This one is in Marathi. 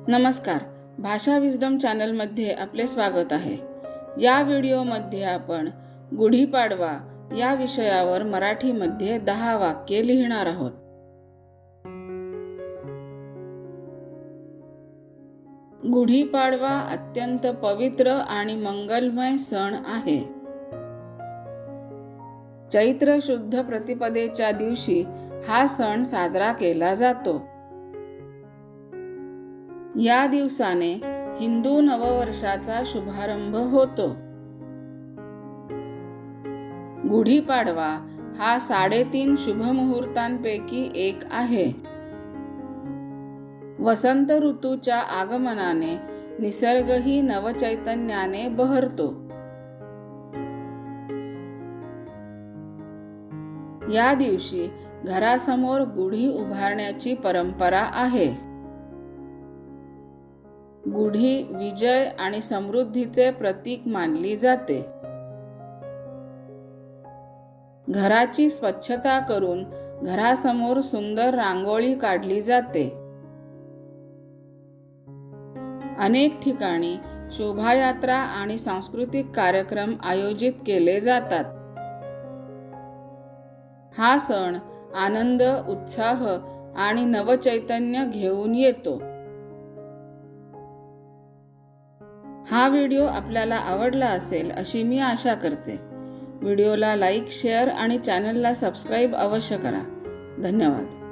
नमस्कार, भाषा विस्डम चॅनलमध्ये आपले स्वागत आहे। या व्हिडिओमध्ये आपण गुढीपाडवा या विषयावर मराठीमध्ये 10 वाक्ये लिहिणार आहोत। गुढीपाडवा अत्यंत पवित्र आणि मंगलमय सण आहे। चैत्र शुद्ध प्रतिपदेच्या दिवशी हा सण साजरा केला जातो। या दिवसाने हिंदू नववर्षाचा शुभारंभ होतो। गुढीपाडवा हा 3.5 शुभ मुहूर्तांपैकी एक आहे। वसंत ऋतूच्या आगमनाने निसर्गही नवचैतन्याने बहरतो। या दिवशी घरासमोर गुढी उभारण्याची परंपरा आहे। गुढी विजय आणि समृद्धीचे प्रतीक मानली जाते। घराची स्वच्छता करून घरासमोर सुंदर रांगोळी काढली जाते। अनेक ठिकाणी शोभायात्रा आणि सांस्कृतिक कार्यक्रम आयोजित केले जातात। हा सण आनंद, उत्साह आणि नवचैतन्य घेऊन येतो। हा व्हिडिओ आपल्याला आवडला असेल अशी मी आशा करते। व्हिडिओला लाईक, शेअर आणि चॅनलला सबस्क्राईब अवश्य करा। धन्यवाद।